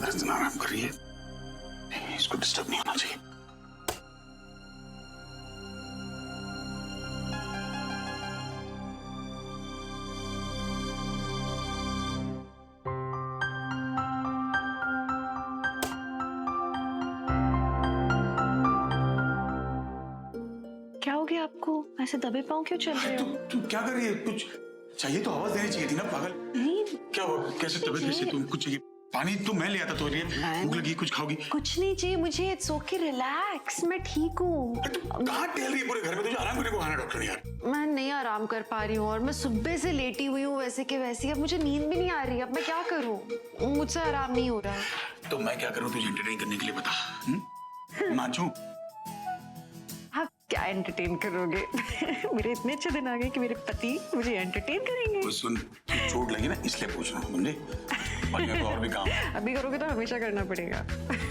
दर्जन आराम कर रही है, इसको डिस्टर्ब नहीं होना चाहिए। क्या हो गया आपको? ऐसे दबे पाँव क्यों चल रहे हो? तू क्या कर रही है? कुछ चाहिए तो आवाज देनी चाहिए थी ना पागल। नहीं, क्या हुआ? कैसे तबीयत कैसी? तुम कुछ चाहिए? पानी तो मैं ले आता तो लिए। भूख लगी, कुछ खाओगी? कुछ नहीं चाहिए मुझे। इट्स ओके, रिलैक्स, मैं ठीक हूँ। तुम कहाँ टहल रही है पूरे घर में? तुझे आराम करने को कहा ना डॉक्टर ने यार। मैं नहीं आराम कर पा रही हूँ और मैं सुबह से लेटी हुई हूँ वैसे के वैसी। अब मुझे नींद भी नहीं आ रही। अब मैं क्या करूँ? मुझसे आराम नहीं हो रहा है। तो मैं क्या करूँ तुझे एंटरटेन करने के लिए? बता। नाचूं? आप क्या एंटरटेन करोगे? मेरे इतने अच्छे दिन आ गए कि मेरे पति मुझे एंटरटेन करेंगे। सुन, चोट लगी ना इसलिए पूछ रहा हूँ, समझे? बाकी तो और भी काम है। अभी करोगे तो हमेशा करना पड़ेगा।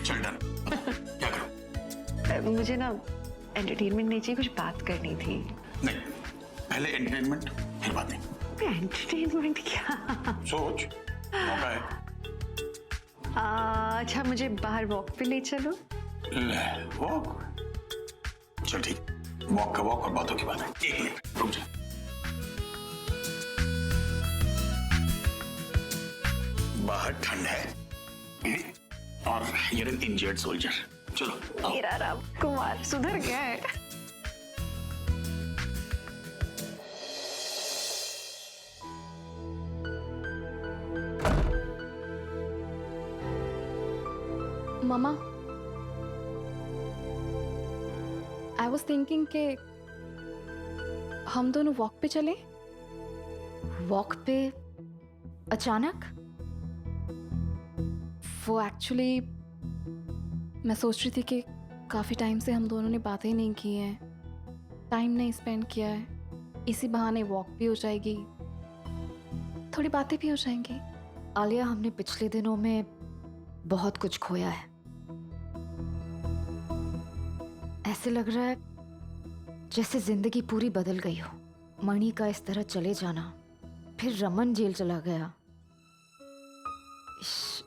चल डन। क्या करूँ? मुझे ना एंटरटेनमेंट नहीं चाहिए, कुछ बात करनी थी। नहीं, पहले एंटरटेनमेंट फिर बातें। एंटरटेनमेंट क्या? सोच, मौका है। अच्छा, मुझे बाहर वॉक पे ले चलो। ले वॉक? चल ठीक, वॉक का वॉक और बातों की बात है। 1 मिनट रुक जा। बाहर ठंड है और you're an injured soldier. चलो आओ। मेरा राम कुमार सुधर गया है। मामा, आई वॉज थिंकिंग के हम दोनों वॉक पे चले। वॉक पे अचानक? वो एक्चुअली मैं सोच रही थी कि काफ़ी टाइम से हम दोनों ने बातें नहीं की हैं, टाइम नहीं स्पेंड किया है। इसी बहाने वॉक भी हो जाएगी, थोड़ी बातें भी हो जाएंगी। आलिया, हमने पिछले दिनों में बहुत कुछ खोया है। ऐसे लग रहा है जैसे जिंदगी पूरी बदल गई हो। मणि का इस तरह चले जाना, फिर रमन जेल चला गया,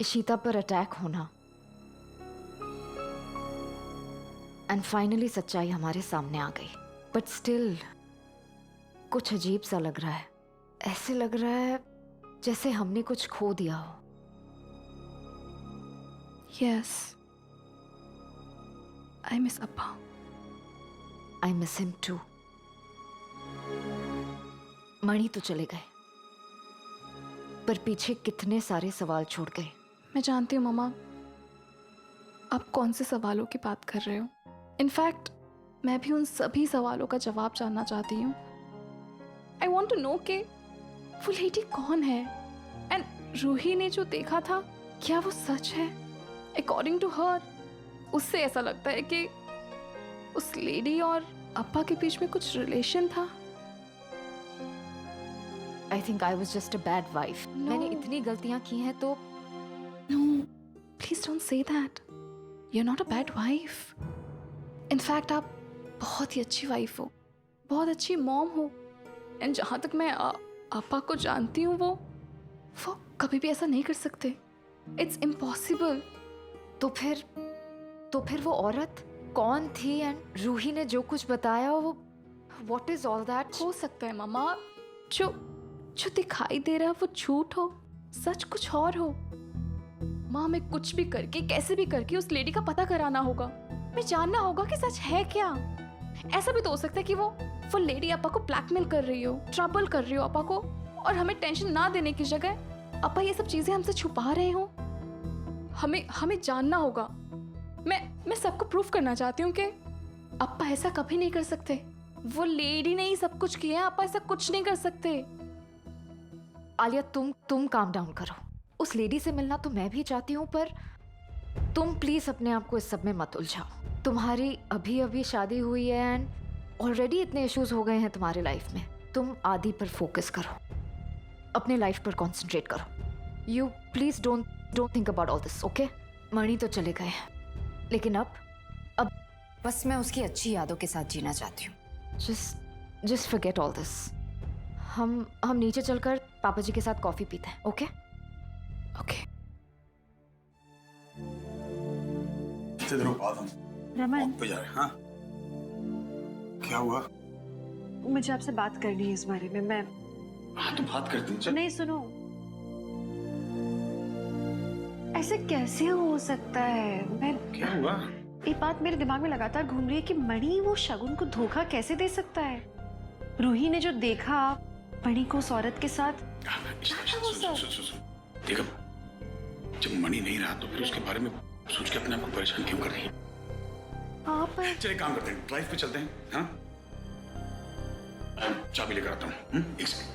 इशिता पर अटैक होना, एंड फाइनली सच्चाई हमारे सामने आ गई। बट स्टिल कुछ अजीब सा लग रहा है। ऐसे लग रहा है जैसे हमने कुछ खो दिया हो। Yes, I miss appa. I miss him too. Mani तो चले गए, पर पीछे कितने सारे सवाल छोड़ गए। मैं जानती हूँ मामा, आप कौन से सवालों की बात कर रहे हो। इनफैक्ट मैं भी उन सभी सवालों का जवाब जानना चाहती हूँ। आई वॉन्ट टू नो कि वो लेडी कौन है, एंड रूही ने जो देखा था क्या वो सच है। अकॉर्डिंग टू हर, उससे ऐसा लगता है कि उस लेडी और अप्पा के बीच में कुछ रिलेशन था। I think I was just a bad wife. मैंने इतनी गलतियां की हैं तो। No, please don't say that. You're not a bad wife. In fact, आप बहुत ही अच्छी वाइफ हो, बहुत अच्छी मॉम हो, एंड जहाँ तक मैं आपा को जानती हूँ वो कभी भी ऐसा नहीं कर सकते। It's impossible. तो फिर वो औरत कौन थी? एंड रूही ने जो कुछ बताया वो What is all that? हो सकता है मामा जो दिखाई दे रहा है वो झूठ हो, सच कुछ और हो। माँ, हमें कुछ भी करके, कैसे भी करके उस लेडी का पता कराना होगा। हमें जानना होगा कि सच है क्या। ऐसा भी तो हो सकता है कि वो लेडी अपा को ब्लैकमेल कर रही हो, ट्रबल कर रही हो अपा को, और हमें टेंशन ना देने की जगह अपा ये सब चीजें हमसे छुपा रहे हो। हमें जानना होगा। मैं सबको प्रूफ करना चाहती हूँ कि अपा ऐसा कभी नहीं कर सकते। वो लेडी ने ही सब कुछ किया है, अपा ऐसा कुछ नहीं कर सकते। आलिया, तुम काम डाउन करो। उस लेडी से मिलना तो मैं भी चाहती हूँ, पर तुम प्लीज अपने आप को इस सब में मत उलझाओ। तुम्हारी अभी शादी हुई है एंड ऑलरेडी इतने इश्यूज हो गए हैं तुम्हारे लाइफ में। तुम आदि पर फोकस करो, अपने लाइफ पर कंसंट्रेट करो। You please don't think about all this, okay? Mani तो चले गए हैं, लेकिन अब बस मैं उसकी अच्छी यादों के साथ जीना चाहती हूँ। Just forget all this. हम नीचे चलकर पापा जी के साथ कॉफी पीते हैं, ओके? ओके। इतने दिनों बाद हम रमन, वॉक पे जा रहे हैं। हाँ, क्या हुआ? मुझे आपसे बात करनी है इस बारे में। मैं हाँ तो बात करते हैं, चल। नहीं, सुनो, ऐसे कैसे हो सकता है? मैं क्या हुआ? एक बात मेरे दिमाग में लगातार घूम रही है कि मणि वो शगुन को धोखा कैसे दे सकता है? रूही ने जो देखा मणि को उस औरत के साथ, देखो, जब मणि नहीं रहा तो फिर उसके बारे में सोच के अपने आप को परेशान क्यों कर रही है? आप चलिए काम करते हैं, ड्राइव पे चलते हैं। हाँ, चाबी लेकर आता हूँ। एक सेकंड।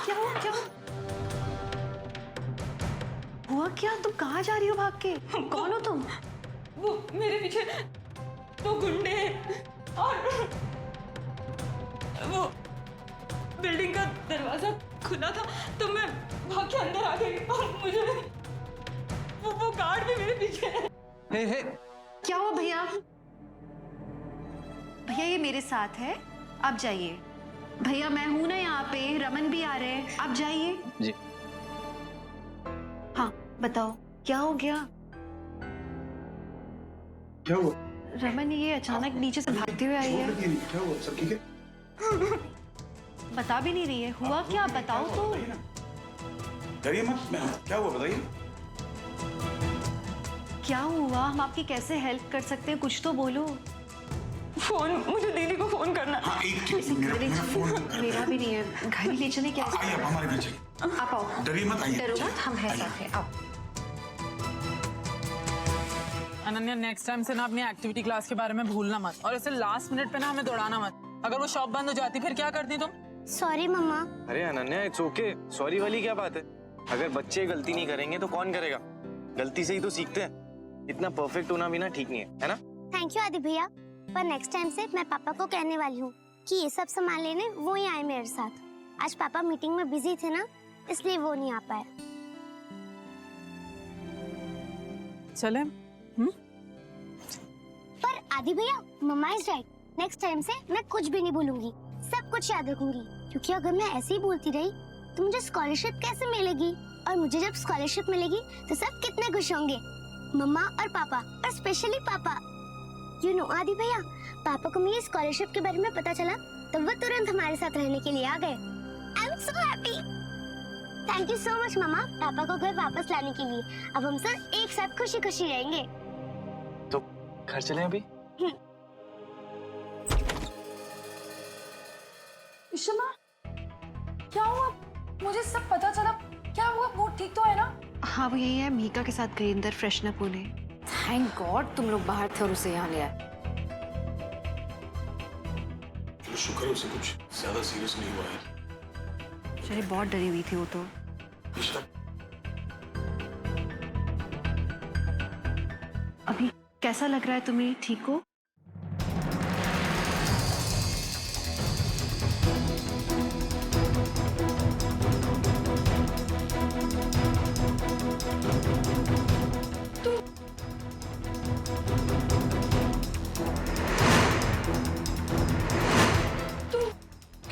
क्या हुआ? क्या हुआ? क्या तुम कहाँ जा रही हो भाग के? कौन हो तुम? वो मेरे पीछे दो गुंडे हैं और वो बिल्डिंग का दरवाजा खुला था तो मैं भाग के अंदर आ गई और मुझे वो गार्ड भी मेरे पीछे है। हे क्या हुआ भैया? भैया ये मेरे साथ है, आप जाइए। भैया मैं हूं ना यहाँ पे, रमन भी आ रहे हैं, आप जाइए। जी। हाँ बताओ क्या हो गया? क्या हुआ? रमन ये अचानक नीचे से भागते हुए आई है, क्या हुआ? सब ठीक है? बता भी नहीं रही है। हुआ क्या? बताओ तो। डरिए मत, क्या हुआ बताइए। क्या हुआ? हम आपकी कैसे हेल्प कर सकते हैं? कुछ तो बोलो। फोन, मुझे दीदी को फोन करना। हाँ, मेरा फोन मेरा भी नहीं है, घर ही ले चले क्या? आइए, आप हमारे घर चलिए। आप आओ। डरिए मत, आइए। डरो मत, हम हैं साथ में, आओ। अनन्या, नेक्स्ट टाइम से ना अपनी एक्टिविटी क्लास के बारे में भूलना मत, और ऐसे लास्ट मिनट पे ना हमें दौड़ाना मत। अगर वो शॉप बंद हो जाती फिर क्या करती तुम? सॉरी मम्मा। अरे अनन्या, इट्स ओके। सॉरी वाली क्या बात है? अगर बच्चे गलती नहीं करेंगे तो कौन करेगा? गलती से ही तो सीखते हैं। इतना परफेक्ट होना भी ना ठीक नहीं है ना? थैंक यू आदि भैया, पर नेक्स्ट टाइम से मैं पापा को कहने वाली हूँ कि ये सब सामान लेने वो ही आए मेरे साथ। आज पापा मीटिंग में बिजी थे ना, इसलिए वो नहीं आ पाए। चले। पर आदि भैया, मम्मा इज राइट। नेक्स्ट टाइम से मैं कुछ भी नहीं भूलूंगी, सब कुछ याद रखूंगी। क्योंकि अगर मैं ऐसे ही बोलती रही तो मुझे स्कॉलरशिप कैसे मिलेगी? और मुझे जब स्कॉलरशिप मिलेगी तो सब कितने खुश होंगे, मम्मा और पापा, और स्पेशली पापा। यू नो आदि भैया, पापा को मेरी स्कॉलरशिप के बारे में पता चला तो वो तुरंत हमारे साथ रहने के लिए आ गए। I am so happy. Thank you so much mamma, पापा को घर वापस लाने के लिए। अब हम सब एक साथ खुशी खुशी रहेंगे। तो घर चलें अभी? इशमा, क्या हुआ? मुझे सब पता चला। क्या हुआ? वो ठीक तो है ना? हाँ वो यही है, मीका के साथ गई अंदर फ्रेशन अप होने। थैंक गॉड तुम लोग बाहर थे और उसे यहाँ ले आए। शुक्र है उसे कुछ ज्यादा सीरियस नहीं हुआ है। चलिए, बहुत डरी हुई थी वो तो। अभी कैसा लग रहा है तुम्हें? ठीक हो?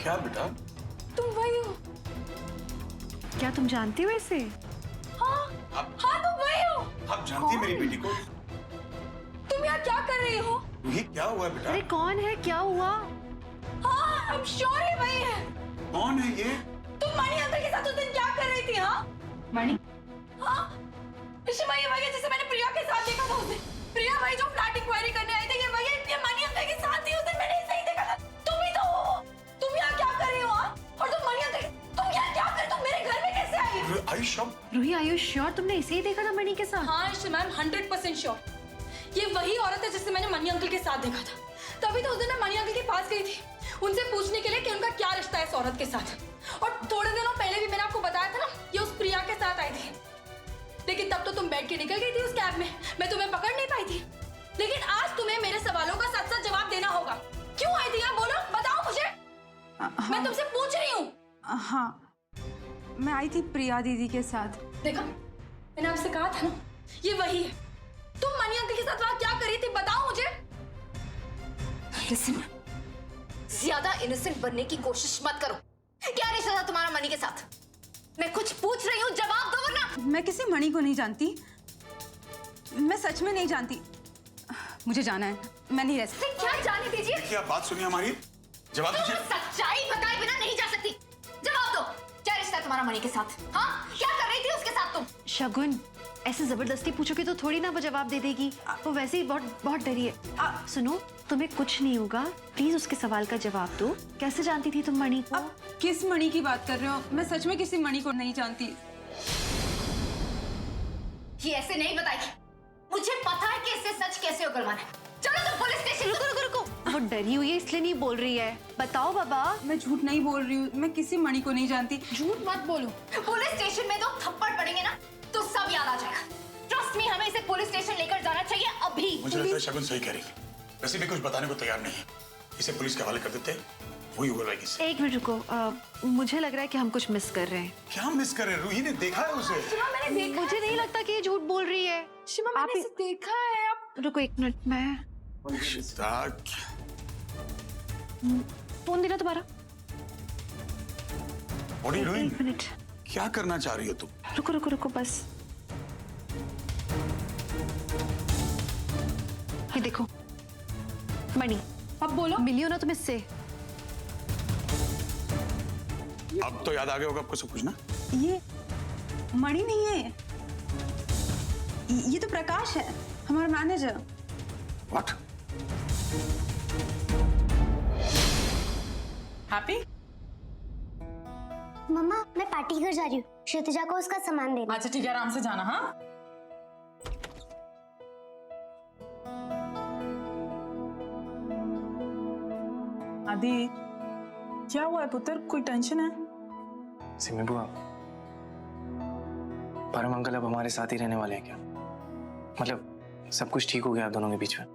क्या बेटा? तुम वही हो? क्या तुम जानते हो इसे? हाँ, तुम वही हो। आप जानती हैं मेरी बेटी को? तुम यहाँ क्या कर रही हो? ये क्या हुआ बेटा? अरे कौन है? क्या हुआ? हाँ, I'm sure ये वही है। कौन है ये? तुम मणि अंकल के साथ उस दिन क्या कर रही थी? हाँ मणि? हाँ, इशिमा ये वही है जिसे मैंने प्रिया के साथ देखा था उस दिन। प्रिया वही जो फ्लैट इंक्वायरी करने आई थी, ये वही है। ये मणि अंकल के साथ थी उस दिन, मैंने इसे ही देखा था। तुम ही तो हो। तुम यहाँ क्या कर रही हो? और तुम मणि अंकल, तुम यहाँ क्या कर? तुम मेरे घर में कैसे आई? आयुष्म, रूही, आर यू श्योर तुमने इसे ही देखा था मणि के साथ? हाँ इशिमा, I'm 100% श्योर। ये वही औरत है जिसे मैंने मणि अंकल के साथ देखा था। तभी तो उस दिन मैं मणि अंकल के पास गई थी उनसे पूछने के लिए कि उनका क्या रिश्ता है इस औरत के साथ। और थोड़े दिनों पहले भी मैंने आपको बताया था ना, ये उस प्रिया के साथ आई थी। लेकिन तब तो तुम बैठ के निकल गई थी उस कैब में, मैं तुम्हें पकड़ नहीं पाई थी। लेकिन आज तुम्हें मेरे सवालों का सच सच जवाब देना होगा। क्यों आई थी? बोलो, बताओ मुझे। मैं तुमसे पूछ रही हूँ। हाँ, मैं आई थी प्रिया दीदी के साथ। देखा, मैंने आपसे कहा था ना, ये वही है। तुम मणि अंकल के साथ वहां क्या कर रही थी? बताओ मुझे। लिसन, ज्यादा इनोसेंट बनने की कोशिश मत करो। क्या रिश्ता था तुम्हारा मणि के साथ? मैं कुछ पूछ रही हूँ, जवाब दो वरना। मैं किसी मणि को नहीं जानती, मैं सच में नहीं जानती। मुझे जाना है, मैं नहीं रह सकती। क्या जाने दीजिए। क्या बात सुनिए हमारी, जवाब तुम दीजिए। सच्चाई बताए बिना नहीं जा सकती। जवाब दो, क्या रिश्ता है तुम्हारा मणि के साथ? हाँ, क्या कर रही थी उसके साथ तुम? शगुन, ऐसे जबरदस्ती पूछोगे तो थोड़ी ना वो जवाब दे देगी। वो वैसे ही बहुत बहुत डरी है। सुनो, तुम्हें कुछ नहीं होगा, प्लीज उसके सवाल का जवाब दो। कैसे जानती थी तुम मणि को? आप किस मणि की बात कर रहे हो? मैं सच में किसी मणि को नहीं जानती। ये ऐसे नहीं बताएगी। मुझे पता है कि इससे सच कैसे उगलवाना है। चलो तुम पुलिस स्टेशन। रुको रुको रुको, वो डरी हुई है इसलिए नहीं बोल रही है। बताओ बाबा। मैं झूठ नहीं बोल रही हूँ, मैं किसी मणि को नहीं जानती। झूठ मत बोलो। पुलिस स्टेशन में 2 थप्पड़ पड़ेंगे ना तो सब याद आ जाएगा। ट्रस्ट मी, हमें इसे पुलिस स्टेशन लेकर जाना चाहिए अभी। मुझे लगता है शगुन सही कह रही है, वैसे भी कुछ बताने को तैयार नहीं है। इसे पुलिस के हवाले कर देते हैं, वही उगलवाएगी इससे। एक मिनट रुको, मुझे लग रहा है कि हम कुछ मिस कर रहे हैं। क्या मिस कर रहे हैं? रूही ने देखा है उसे। मुझे नहीं लगता कि ये झूठ बोल रही है। शिमा, मैंने इसे देखा है। आप रुको एक मिनट, मैं फोन देना दोबारा। एक मिनट, क्या करना चाह रही हो तुम? रुको रुको रुको, बस ये देखो मणि। अब बोलो। मिली हो ना तुम इससे? अब तो याद आ गया होगा आपको सब कुछ ना? ये मणि नहीं है, ये तो प्रकाश है, हमारा मैनेजर। What? हैप्पी? मम्मा, मैं पार्टी घर जा रही हूँ, क्षितिजा को उसका सामान देना। अच्छा ठीक है, आराम से जाना। हाँ आदि, क्या हुआ है पुत्र? कोई टेंशन है? सिमी बुआ, परम अंकल अब हमारे साथ ही रहने वाले हैं क्या? मतलब सब कुछ ठीक हो गया आप दोनों के बीच में?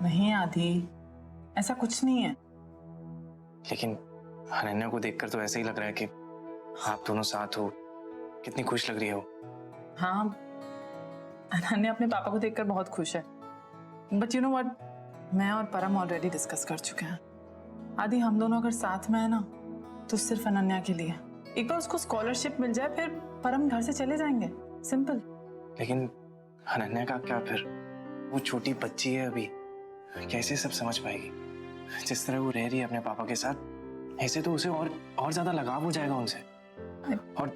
नहीं आदि, ऐसा कुछ नहीं है। लेकिन अनन्या को देखकर तो ऐसा ही लग रहा है कि आप दोनों साथ हो। कितनी खुश लग रही हो। हाँ, अनन्या अपने पापा को देखकर बहुत खुश है। बट यू नो व्हाट, मैं और परम ऑलरेडी डिस्कस कर चुके हैं। आदि, हम दोनों अगर साथ में है ना तो सिर्फ अनन्या के लिए। एक बार उसको स्कॉलरशिप मिल जाए, फिर परम घर से चले जाएंगे। सिंपल। लेकिन अनन्या का क्या फिर? वो छोटी बच्ची है अभी, कैसे सब समझ पाएगी? जिस तरह वो रह रही है अपने पापा के साथ, ऐसे तो उसे और ज्यादा लगाव हो जाएगा उनसे। और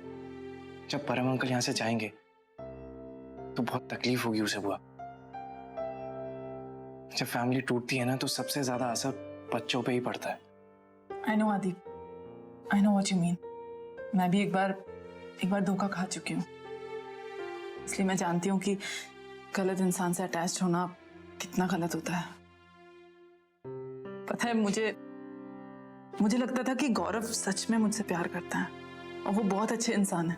जब परम अंकल यहाँ से जाएंगे तो बहुत तकलीफ होगी उसे बुआ। जब फैमिली टूटती है ना तो सबसे ज्यादा असर बच्चों पे ही पड़ता है। आई नो आदि, I know what you mean. मैं भी एक बार धोखा खा चुकी हूँ, इसलिए मैं जानती हूँ कि गलत इंसान से अटैच होना कितना गलत होता है। पता है, मुझे लगता था कि गौरव सच में मुझसे प्यार करता है और वो बहुत अच्छे इंसान है।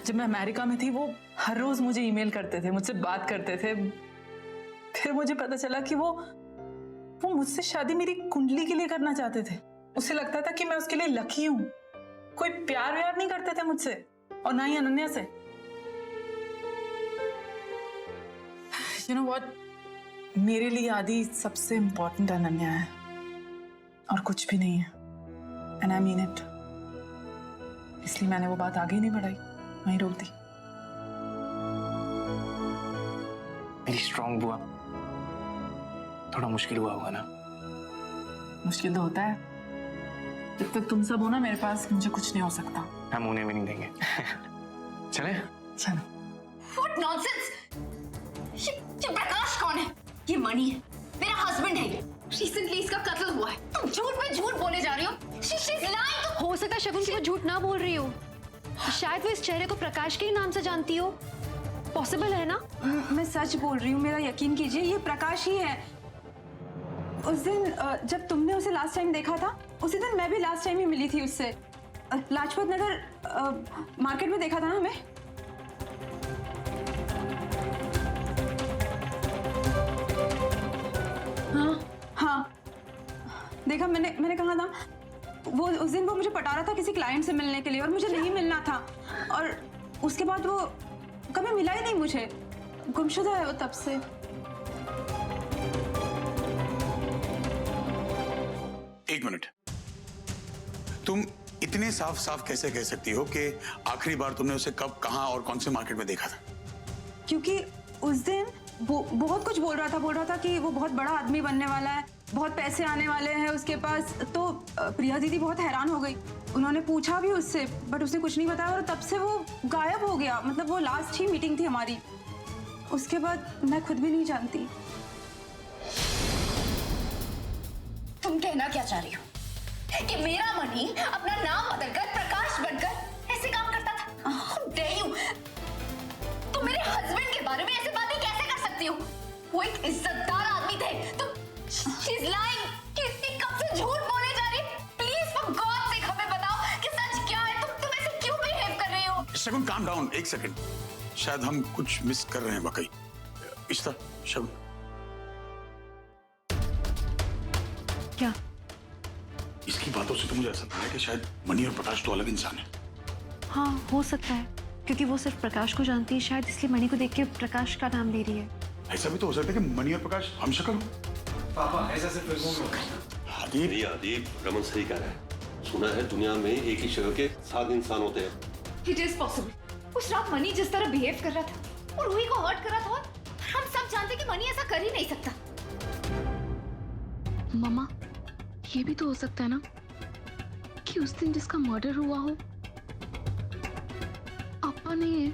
जब मैं अमेरिका में थी, वो हर रोज मुझे ईमेल करते थे, मुझसे बात करते थे। फिर मुझे पता चला कि वो मुझसे शादी मेरी कुंडली के लिए करना चाहते थे। उसे लगता था कि मैं उसके लिए लकी हूं। कोई प्यार व्यार नहीं करते थे मुझसे, और ना ही अनन्या से। यू नो व्हाट, मेरे लिए आदि सबसे इंपॉर्टेंट अनन्या है और कुछ भी नहीं है। And I mean it. इसलिए मैंने वो बात आगे ही नहीं बढ़ाई, वहीं रोक दी। मेरी स्ट्रॉन्ग बुआ, थोड़ा मुश्किल हुआ होगा ना? मुश्किल तो होता है। जब तक तुम सब हो ना मेरे पास, मुझे कुछ नहीं हो सकता। हम उन्हें भी नहीं देंगे। चले? चलो। What nonsense! ये प्रकाश कौन है? ये मणि है, मेरा हस्बैंड है। रिसेंटली इसका कत्ल हुआ है। तुम झूठ पे झूठ बोले जा रही हो। She's lying. हो सकता है शगुन की वो झूठ ना बोल रही हो। शायद वो इस चेहरे को प्रकाश के ही नाम से जानती हो। पॉसिबल है ना? मैं सच बोल रही हूँ, मेरा यकीन कीजिए, ये प्रकाश ही है। उस दिन जब तुमने उसे लास्ट टाइम देखा था, उसी दिन मैं भी लास्ट टाइम ही मिली थी उससे। लाजपत नगर मार्केट में देखा था ना हमें। हाँ, देखा मैंने कहा था। वो उस दिन वो मुझे पटा रहा था किसी क्लाइंट से मिलने के लिए, और मुझे नहीं मिलना था। और उसके बाद वो कभी मिला ही नहीं मुझे। गुमशुदा है वो तब से। एक मिनट, तुम इतने साफ साफ कैसे कह सकती हो कि आखिरी बार तुमने उसे कब, कहां और कौन से मार्केट में देखा था? क्योंकि उस दिन वो बहुत कुछ बोल रहा था कि वो बहुत बड़ा आदमी बनने वाला है, बहुत पैसे आने वाले हैं उसके पास। तो प्रिया दीदी बहुत हैरान हो गई। उन्होंने पूछा भी उससे, बट उसने कुछ नहीं बताया और तब से वो गायब हो गया। मतलब वो लास्ट ही मीटिंग थी हमारी, उसके बाद मैं खुद भी नहीं जानती। तुम कहना क्या चाह रही हो कि मेरा मनी अपना नाम बदलकर प्रकाश बनकर ऐसे काम करता था? How dare you? तुम मेरे हस्बैंड के बारे में ऐसे बातें कैसे कर सकती हो? वो एक इज्जतदार आदमी थे। तुम she's lying कि कब से झूठ बोले जा रही? Please for God's sake हमें बताओ कि सच क्या है? तुम ऐसे क्यों बिहेव कर रही हो? शगुन काम डाउन, एक सेकंड, शायद हम कुछ मिस कर रहे हैं वाकई। इश्ता, शगुन क्या? इसकी बातों से तो मुझे ऐसा लग रहा है कि शायद मनी और प्रकाश तो अलग इंसान है। हाँ, हो सकता है, क्योंकि वो सिर्फ प्रकाश को जानती है, शायद इसलिए मणि को देख के प्रकाश का नाम ले रही है। ऐसा भी तो हो सकता है कि मनी और प्रकाश हम शक्ल हो। पापा ऐसा सिर्फ फिल्मों में होता है। आदिप, नहीं आदिप, रमन सही कह रहा है। सुना है दुनिया में एक ही शक्ल के 7 इंसान होते हैं। It is possible. उस रात मनी जिस तरह बिहेव कर रहा था और रूही को हर्ट कर रहा था, और हम सब जानते कि मनी ऐसा कर ही नहीं सकता। मम्मा, ये भी तो हो सकता है ना कि उस दिन जिसका मर्डर हुआ हो अप्पा नहीं है,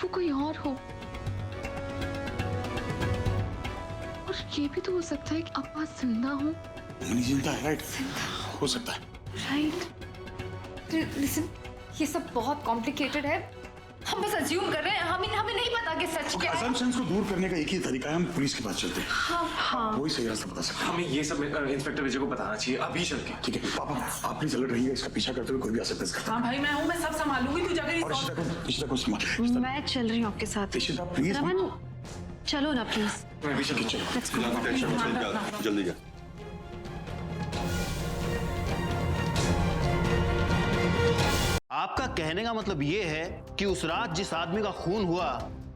वो कोई और हो। और ये भी तो हो सकता है कि अप्पा जिंदा हो। मनी जिंदा है, राइट? हो सकता है, राइट। लिसन, ये सब बहुत कॉम्प्लिकेटेड है। हम बस अज्यूम कर रहे हैं, हमें नहीं पता कि सच क्या है। असम्पशंस को दूर करने का एक ही तरीका है, हम पुलिस के पास चलते हैं। हाँ। वही सही रास्ता बता सकते हैं। हमें ये सब इंस्पेक्टर विजय को बताना चाहिए अभी चल के। ठीक है पापा, आप प्लीज अलर्ट रहिएगा, इसका पीछा करते हुए कोई भी आ सकता है इसका। हाँ भाई, मैं हूँ, मैं सब संभालूंगी। तू जाकर और इशिता को संभाल। मैं चल रही हूँ आपके साथ। इशिता प्लीज। रमन, चलो ना प्लीज। मैं भी चल के चलो। Let's go. ज्यादा टेंशन मत ले, जल्दी जा। आपका कहने का मतलब ये है कि उस रात जिस आदमी का खून हुआ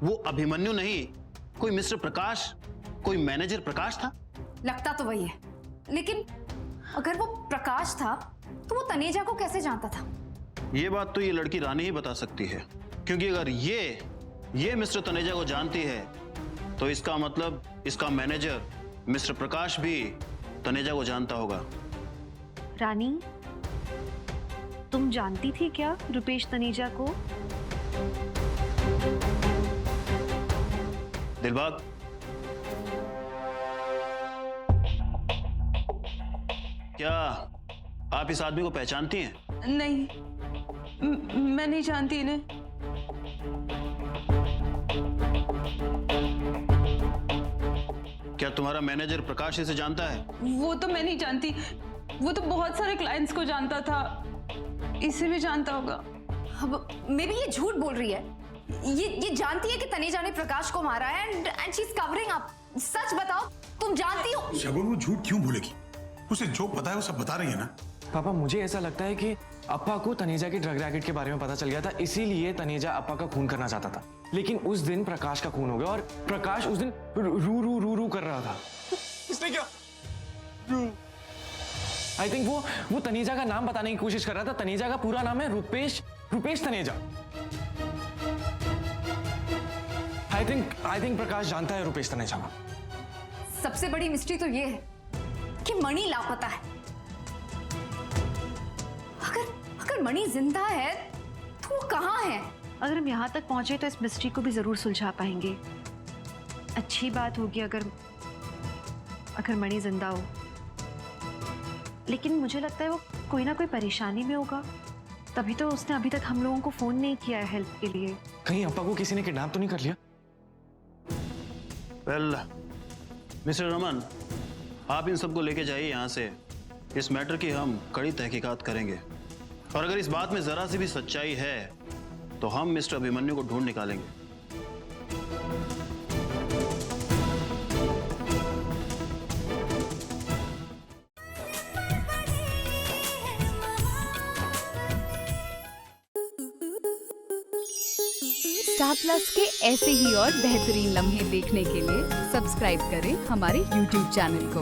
वो अभिमन्यु नहीं, कोई मिस्टर प्रकाश, कोई मैनेजर प्रकाश था? लगता तो वही है, लेकिन अगर वो प्रकाश था तो वो तनेजा को कैसे जानता था? ये बात तो ये लड़की रानी ही बता सकती है, क्योंकि अगर ये मिस्टर तनेजा को जानती है तो इसका मतलब इसका मैनेजर मिस्टर प्रकाश भी तनेजा को जानता होगा। रानी, तुम जानती थी क्या रुपेश तनेजा को? दिलबाग, क्या आप इस आदमी को पहचानती हैं? नहीं, मैं नहीं जानती इन्हें। क्या तुम्हारा मैनेजर प्रकाश इसे जानता है? वो तो मैं नहीं जानती, वो तो बहुत सारे क्लाइंट्स को जानता था, इसे भी जानता होगा। अब मे बी ये झूठ बोल रही है। ये जानती है कि तनेजा ने प्रकाश को मारा है and she is covering up. सच बताओ, तुम जानती हो? शगुन वो झूठ क्यों बोलेगी? उसे जो पता है वो सब बता रही है ना। पापा मुझे ऐसा लगता है कि अप्पा को तनेजा के ड्रग रैकेट के बारे में पता चल गया था, इसीलिए तनेजा अप्पा का खून करना चाहता था। लेकिन उस दिन प्रकाश का खून हो गया और प्रकाश उस दिन रू कर रहा था। इसने क्या? आई थिंक वो तनेजा का नाम बताने की कोशिश कर रहा था। तनेजा का पूरा नाम है रुपेश तनेजा। आई थिंक प्रकाश जानता है रुपेश तनेजा को। सबसे बड़ी मिस्ट्री तो ये है कि मणि लापता है। अगर मणि जिंदा है तो वो कहाँ है? अगर हम यहाँ तक पहुंचे तो इस मिस्ट्री को भी जरूर सुलझा पाएंगे। अच्छी बात होगी अगर मणि जिंदा हो, लेकिन मुझे लगता है वो कोई ना कोई परेशानी में होगा, तभी तो उसने अभी तक हम लोगों को फोन नहीं किया है हेल्प के लिए। कहीं अप्पा को किसी ने किडनैप तो नहीं कर लिया? वेल, मिस्टर रमन, आप इन सबको लेके जाइए यहाँ से। इस मैटर की हम कड़ी तहकीकात करेंगे और अगर इस बात में जरा सी भी सच्चाई है तो हम मिस्टर अभिमन्यु को ढूंढ निकालेंगे। स्टार प्लस के ऐसे ही और बेहतरीन लम्हे देखने के लिए सब्सक्राइब करें हमारे YouTube चैनल को।